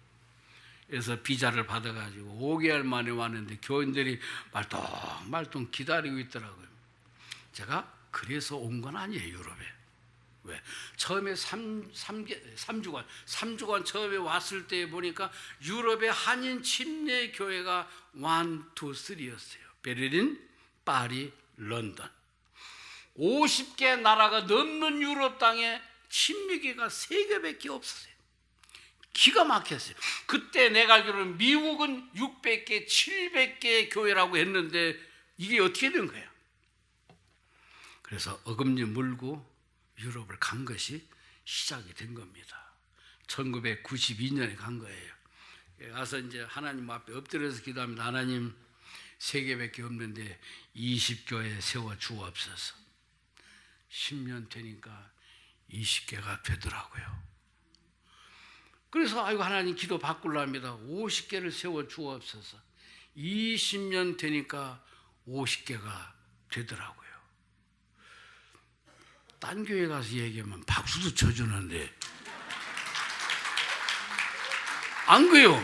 그래서 비자를 받아가지고 5개월 만에 왔는데 교인들이 말똥말똥 기다리고 있더라고요. 제가 그래서 온 건 아니에요, 유럽에. 왜? 처음에 3주간 처음에 왔을 때 보니까 유럽의 한인 침례 교회가 1, 2, 3였어요. 베를린, 파리, 런던. 50개 나라가 넘는 유럽 땅에 침례교회가 3개밖에 없었어요. 기가 막혔어요. 그때 내가 알기로는 미국은 600개, 700개 교회라고 했는데 이게 어떻게 된 거예요? 그래서 어금니 물고 유럽을 간 것이 시작이 된 겁니다. 1992년에 간 거예요. 가서 이제 하나님 앞에 엎드려서 기도합니다. 하나님, 3개밖에 없는데 20교회 세워 주옵소서. 10년 되니까 20개가 되더라고요. 그래서 아이고 하나님 기도 바꾸려합니다. 50개를 세워 주옵소서. 20년 되니까 50개가 되더라고요. 딴 교회 가서 얘기하면 박수도 쳐주는데 안 그래요?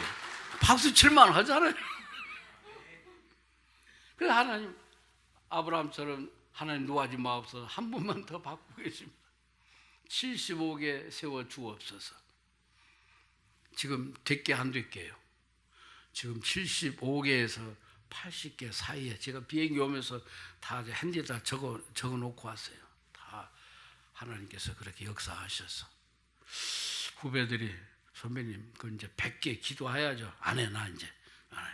박수 칠만 하잖아요. 그래서 하나님, 아브라함처럼 하나님 노하지 마옵소서. 한 번만 더 바꾸고 계십니다. 75개 세워 주옵소서. 지금 됐게 안 됐게요. 지금 75개에서 80개 사이에 제가 비행기 오면서 다 핸디에다 적어 놓고 왔어요. 다 하나님께서 그렇게 역사하셔서. 후배들이, 선배님 그 이제 100개 기도해야죠. 안 해, 나 이제 안 해.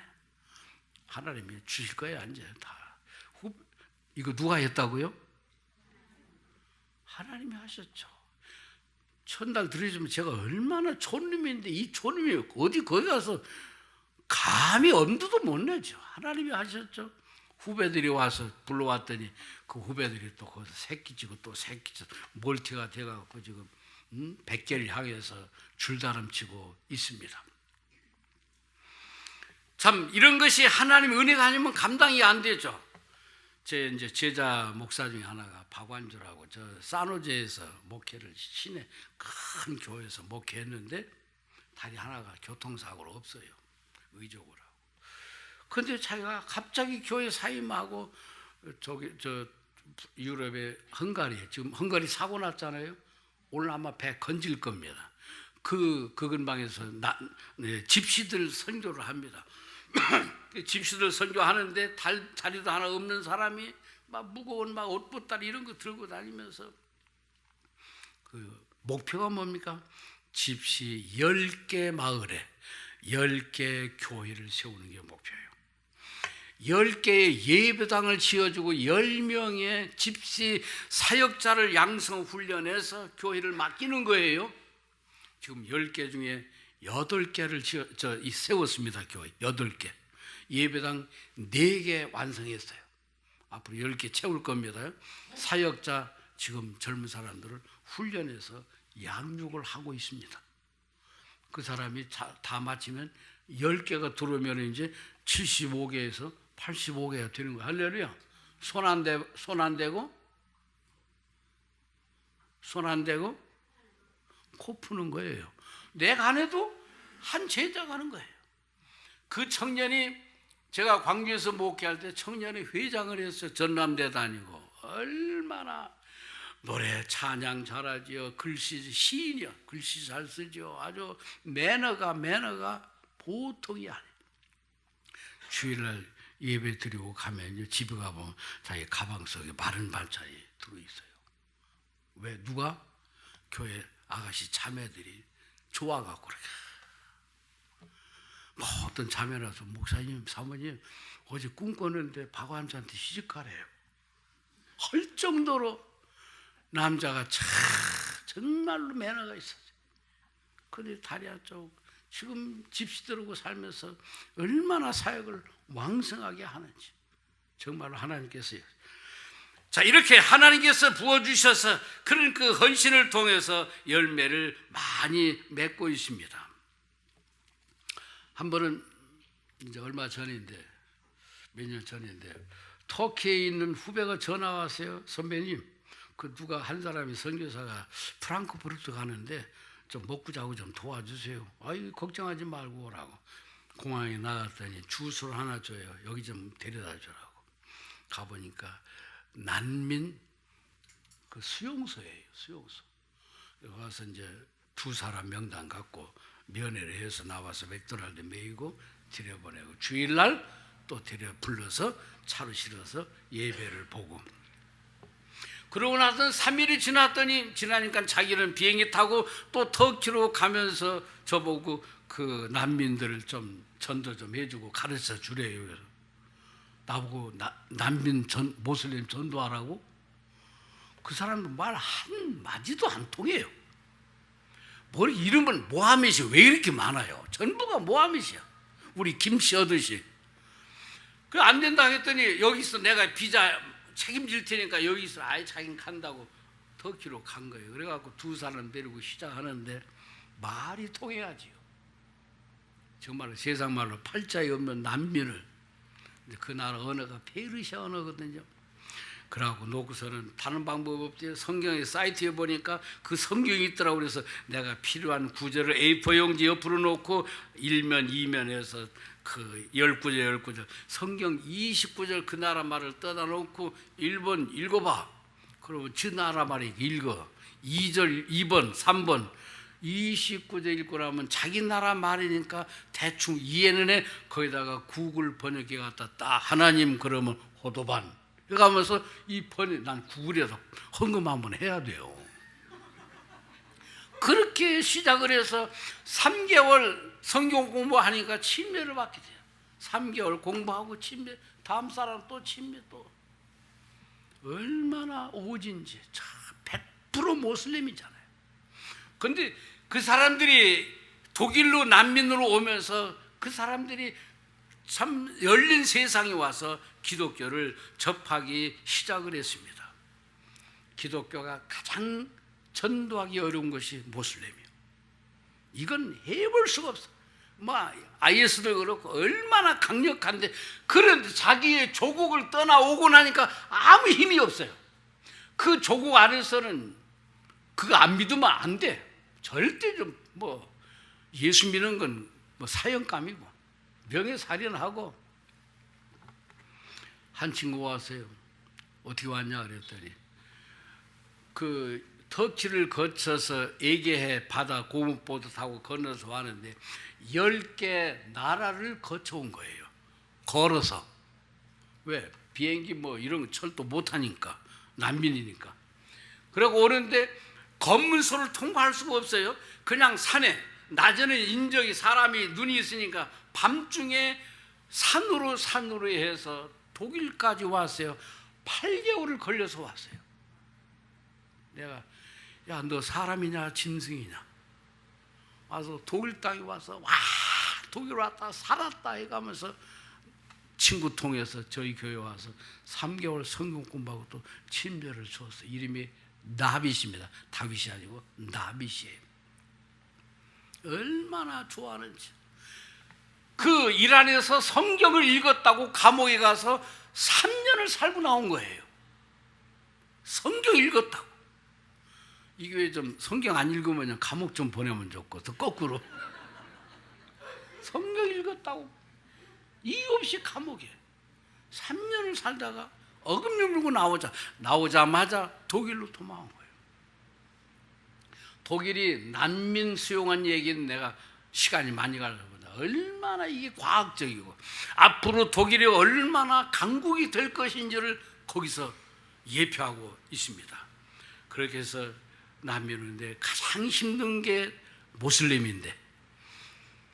하나님이 주실 거예요. 이제 다 이거 누가 했다고요? 하나님이 하셨죠. 천당 들여주면 제가 얼마나 촌놈인데 이 촌놈이 어디 거기 가서 감히 엄두도 못 내죠. 하나님이 하셨죠. 후배들이 와서 불러왔더니 그 후배들이 또 거기서 새끼치고 또 새끼치고 멀티가 돼갖고 지금 100개를 향해서 줄다름치고 있습니다. 참 이런 것이 하나님의 은혜가 아니면 감당이 안 되죠. 제 이제 제자 목사 중에 하나가 박완주라고 저 산호제에서 목회를 시내 큰 교회에서 목회했는데 다리 하나가 교통사고로 없어요. 의족을 하고. 근데 자기가 갑자기 교회 사임하고 저기 저 유럽의 헝가리 지금 헝가리 사고 났잖아요. 오늘 아마 배 건질 겁니다. 그 근방에서 집시들 선교를 합니다. 집시들 선교하는데 자리도 하나 없는 사람이 막 무거운 막 옷보따리 이런 거 들고 다니면서 그 목표가 뭡니까? 집시 10개 마을에 10개 교회를 세우는 게 목표예요. 10개의 예배당을 지어주고 10명의 집시 사역자를 양성 훈련해서 교회를 맡기는 거예요. 지금 10개 중에 8개를 세웠습니다. 교회 8개. 예배당 4개 완성했어요. 앞으로 10개 채울 겁니다. 사역자 지금 젊은 사람들을 훈련해서 양육을 하고 있습니다. 그 사람이 다 마치면 10개가 들어오면 이제 75개에서 85개가 되는 거예요. 할렐루야. 손 안 대고 코 푸는 거예요. 내가 안 해도 한 제자가 하는 거예요. 그 청년이 제가 광주에서 목회할 때 청년이 회장을 했어요. 전남대 다니고 얼마나 노래 찬양 잘하지요. 글씨 시인이요. 글씨 잘 쓰죠. 아주 매너가 보통이 아니에요. 주일날 예배 드리고 가면 집에 가보면 자기 가방 속에 마른 반찬이 들어있어요. 왜? 누가? 교회 아가씨 자매들이 좋아갖고 그렇게. 뭐 어떤 자매라서 목사님 사모님 어제 꿈꿨는데 박완주한테 시집가래요. 할 정도로 남자가 정말로 매너가 있었어요. 근데 다리 한쪽 지금 집시들하고 살면서 얼마나 사역을 왕성하게 하는지 정말로 하나님께서 자 이렇게 하나님께서 부어주셔서 그런 그 헌신을 통해서 열매를 많이 맺고 있습니다. 한 번은 이제 얼마 전인데 몇 년 전인데 터키에 있는 후배가 전화 왔어요. 선배님 그 누가 한 사람이 선교사가 프랑크푸르트 가는데 좀 먹고 자고 좀 도와주세요. 아이 걱정하지 말고 오라고. 공항에 나갔더니 주소를 하나 줘요. 여기 좀 데려다 주라고. 가보니까 난민 그 수용소예요. 수용소. 여기 와서 이제 2사람 명단 갖고 면회를 해서 나와서 맥도날드 메이고 들여보내고 주일날 또 불러서 차로 실어서 예배를 보고 그러고 나서 3일이 지나니까 자기는 비행기 타고 또 터키로 가면서 저보고 그 난민들을 좀 전도 좀 해주고 가르쳐 주래요. 그래서 나보고 난민 모슬림 전도하라고? 그 사람도 말 한마디도 안 통해요. 뭘 이름은 모하мет이 왜 이렇게 많아요? 전부가 모하멧이야. 우리 김씨 얻으시. 그 안 된다 했더니 여기서 내가 비자 책임질 테니까 여기서 아예 자기는 간다고 터키로 간 거예요. 그래갖고 2사람 데리고 시작하는데 말이 통해야지요. 정말 세상 말로 팔자에 없는 난민을 그 나라 언어가 페르시아 언어거든요. 그러고 놓고서는 다른 방법 없지. 성경의 사이트에 보니까 그 성경이 있더라고. 그래서 내가 필요한 구절을 A4 용지 옆으로 놓고 1면 2면에서 그 10구절 성경 29절 그 나라 말을 떠다 놓고 1번 읽어봐. 그러면 저 나라 말이 읽어. 2절 2번 3번 29절 읽고 나면 자기 나라 말이니까 대충 이해는 해. 거기다가 구글 번역기 갖다 딱 하나님 그러면 호도반 그러면서 난 구글에서 헌금 한번 해야 돼요. 그렇게 시작을 해서 3개월 성경 공부하니까 침례를 받게 돼요. 3개월 공부하고 침례, 다음 사람 또 침례 또. 얼마나 오진지. 100% 모슬림이잖아요. 근데 그 사람들이 독일로 난민으로 오면서 그 사람들이 참 열린 세상에 와서 기독교를 접하기 시작을 했습니다. 기독교가 가장 전도하기 어려운 것이 모슬림이에요. 이건 해볼 수가 없어. IS도 그렇고 얼마나 강력한데, 그런데 자기의 조국을 떠나오고 나니까 아무 힘이 없어요. 그 조국 안에서는 그거 안 믿으면 안 돼. 절대 좀 예수 믿는 건 사형감이고 명예살인하고. 한 친구가 왔어요. 어떻게 왔냐 그랬더니 그 터키를 거쳐서 에게해 바다 고무보트 타고 건너서 왔는데 10개 나라를 거쳐온 거예요. 걸어서. 왜? 비행기 이런 거 철도 못하니까, 난민이니까. 그리고 오는데 검문소를 통과할 수가 없어요. 그냥 산에, 낮에는 인적이 사람이 눈이 있으니까 밤중에 산으로 해서 독일까지 왔어요. 8개월을 걸려서 왔어요. 내가, 야, 너 사람이냐 짐승이냐? 와서 독일 땅에 와서 독일 왔다 살았다 해가면서 친구 통해서 저희 교회 와서 3개월 성경 공부하고 또 침례를 줬어요. 이름이 나빗입니다. 다윗이 아니고 나빗이에요. 얼마나 좋아하는지. 그 이란에서 성경을 읽었다고 감옥에 가서 3년을 살고 나온 거예요. 성경 읽었다고. 이 교회 좀 성경 안 읽으면 감옥 좀 보내면 좋고, 더 거꾸로. 성경 읽었다고 이유 없이 감옥에 3년을 살다가 어금니 물고 나오자마자 독일로 도망온 거예요. 독일이 난민 수용한 얘기는 내가 시간이 많이 가려보다 얼마나 이게 과학적이고 앞으로 독일이 얼마나 강국이 될 것인지를 거기서 예표하고 있습니다. 그렇게 해서 난민인데 가장 힘든 게 모슬림인데,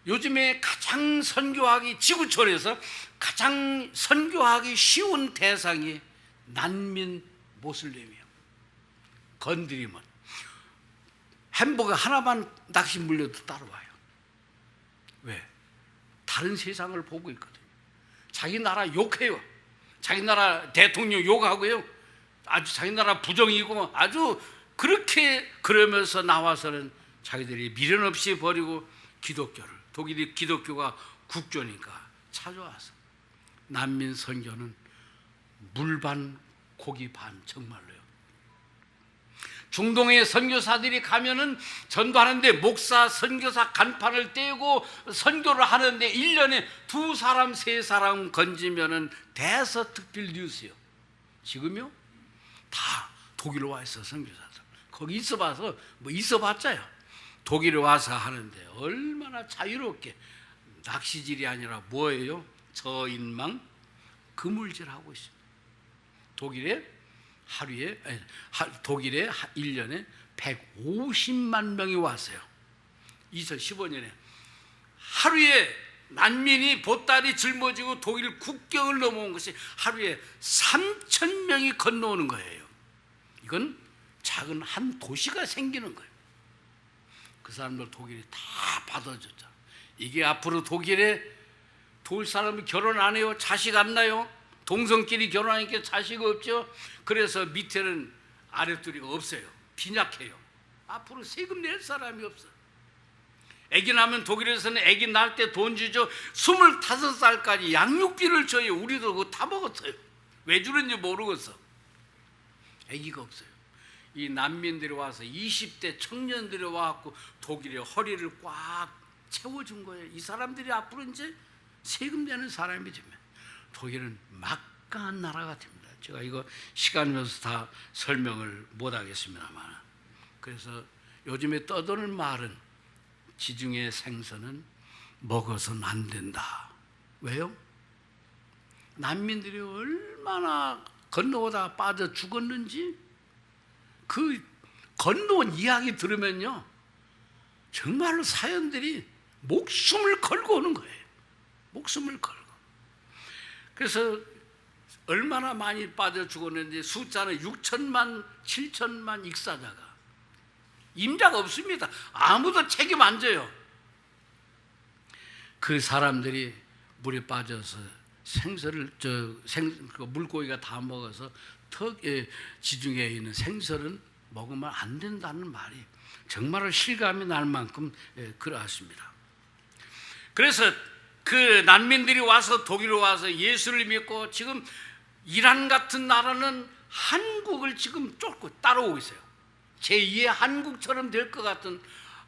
요즘에 가장 선교하기, 지구촌에서 가장 선교하기 쉬운 대상이 난민 모슬림이에요. 건드리면 햄버거 하나만 낚시 물려도 따라와요. 왜? 다른 세상을 보고 있거든요. 자기 나라 욕해요. 자기 나라 대통령 욕하고요. 아주 자기 나라 부정이고 아주 그렇게 그러면서 나와서는 자기들이 미련 없이 버리고 기독교를, 독일이 기독교가 국교니까 찾아와서 난민 선교는 물반 고기 반, 정말로요. 중동의 선교사들이 가면은 전도하는데 목사, 선교사 간판을 떼고 선교를 하는데 1년에 2사람, 3사람 건지면은 대서특필 뉴스요. 지금요? 다 독일로 와 있어, 선교사들. 거기 있어봐서 있어봤자요. 독일에 와서 하는데 얼마나 자유롭게, 낚시질이 아니라 뭐예요? 저인망 그물질하고 있습니다. 독일에 1년에 150만 명이 왔어요. 2015년에 하루에 난민이 보따리 짊어지고 독일 국경을 넘어온 것이 하루에 3,000명이 건너오는 거예요. 이건 작은 한 도시가 생기는 거예요. 그 사람들 독일이 다 받아줬죠. 이게 앞으로 독일에 독일 사람이 결혼 안 해요. 자식 안 나요. 동성끼리 결혼하니까 자식 없죠. 그래서 밑에는 아랫도리가 없어요. 빈약해요. 앞으로 세금 낼 사람이 없어. 아기 나면 독일에서는 아기 낳을 때 돈 주죠. 25살까지 양육비를 줘요. 우리도 그거 다 먹었어요. 왜 주는지 모르겠어. 아기가 없어요. 이 난민들이 와서 20대 청년들이 와갖고 독일의 허리를 꽉 채워준 거예요. 이 사람들이 앞으로 이제 세금 내는 사람이 되면 독일은 막강한 나라가 됩니다. 제가 이거 시간이 없어서 다 설명을 못 하겠습니다만, 그래서 요즘에 떠도는 말은 지중해 생선은 먹어서는 안 된다. 왜요? 난민들이 얼마나 건너오다 빠져 죽었는지 그 건너온 이야기 들으면요, 정말로 사연들이 목숨을 걸고 오는 거예요. 목숨을 걸고. 그래서 얼마나 많이 빠져 죽었는지 숫자는 6천만, 7천만 익사자가. 임자가 없습니다. 아무도 책임 안 져요. 그 사람들이 물에 빠져서 생선을 그 물고기가 다 먹어서 턱에 지중해에 있는 생선은 먹으면 안 된다는 말이 정말로 실감이 날 만큼 그러했습니다. 그래서 그 난민들이 와서 독일로 와서 예수를 믿고 지금 이란 같은 나라는 한국을 지금 쫓고 따라오고 있어요. 제2의 한국처럼 될 것 같은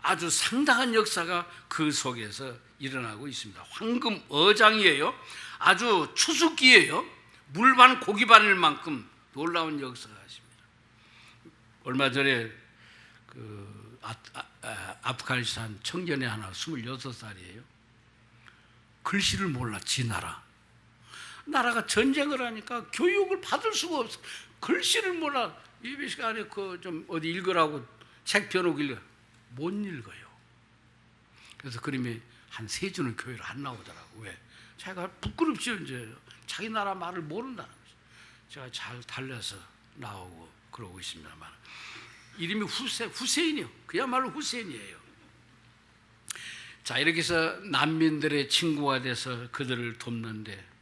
아주 상당한 역사가 그 속에서 일어나고 있습니다. 황금 어장이에요. 아주 추수기예요. 물반 고기반일 만큼 놀라운 역사가 있습니다. 얼마 전에 그 아프가니스탄 청년이 하나 26살이에요. 글씨를 몰라. 지 나라가 전쟁을 하니까 교육을 받을 수가 없어. 글씨를 몰라. 예배 시간에 그 좀 어디 읽으라고 책 펴놓고 읽어. 못 읽어요. 그래서 그림이 한 3주는 교회를 안 나오더라고. 왜? 자기가 부끄럽죠. 이제 자기 나라 말을 모른다는 거죠. 제가 잘 달래서 나오고 그러고 있습니다만, 이름이 후세인이요. 그야말로 후세인이에요. 자, 이렇게 해서 난민들의 친구가 돼서 그들을 돕는데,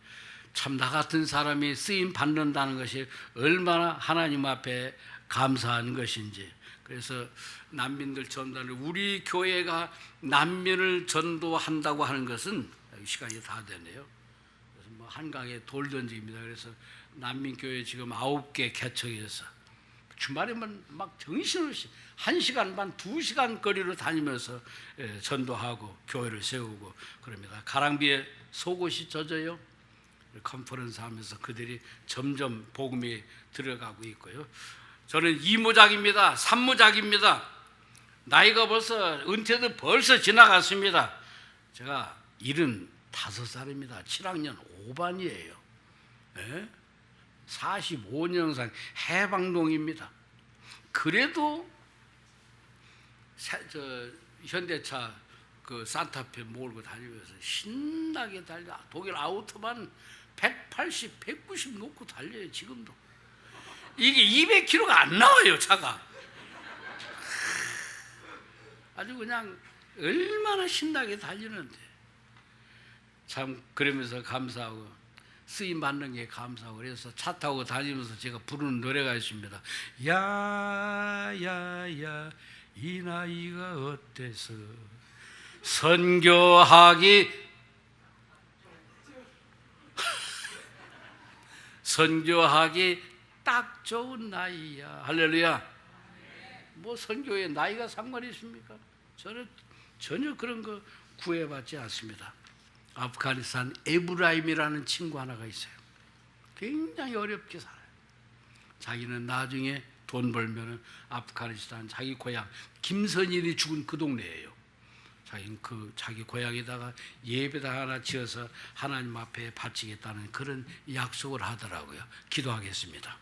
참 나 같은 사람이 쓰임 받는다는 것이 얼마나 하나님 앞에 감사한 것인지. 그래서 난민들 전도를, 우리 교회가 난민을 전도한다고 하는 것은, 시간이 다 되네요. 그래서 뭐 한강에 돌 던지기입니다. 그래서 난민교회 지금 9개 개척해서 주말에만 막 정신없이 1시간 반, 2시간 거리로 다니면서 전도하고 교회를 세우고 그럽니다. 가랑비에 속옷이 젖어요. 컨퍼런스 하면서 그들이 점점 복음이 들어가고 있고요. 저는 2무작입니다. 3무작입니다. 나이가 벌써 은퇴도 벌써 지나갔습니다. 제가 75살입니다. 7학년 5반이에요. 네? 45년상 해방동입니다. 그래도 현대차 그 산타페 몰고 다니면서 신나게 달려. 독일 아우토반 180, 190 놓고 달려요. 지금도. 이게 200km가 안 나와요, 차가. 아주 그냥 얼마나 신나게 달리는데. 참 그러면서 감사하고 쓰임 받는 게 감사하고, 그래서 차 타고 다니면서 제가 부르는 노래가 있습니다. 야야야 이 나이가 어때서 선교하기 딱 좋은 나이야. 할렐루야. 뭐 선교에 나이가 상관이 있습니까? 저는 전혀 그런 거 구애받지 않습니다. 아프가니스탄 에브라임이라는 친구 하나가 있어요. 굉장히 어렵게 살아요. 자기는 나중에 돈 벌면은 아프가니스탄 자기 고향, 김선일이 죽은 그 동네예요. 자기는 자기 고향에다가 예배당 하나 지어서 하나님 앞에 바치겠다는 그런 약속을 하더라고요. 기도하겠습니다.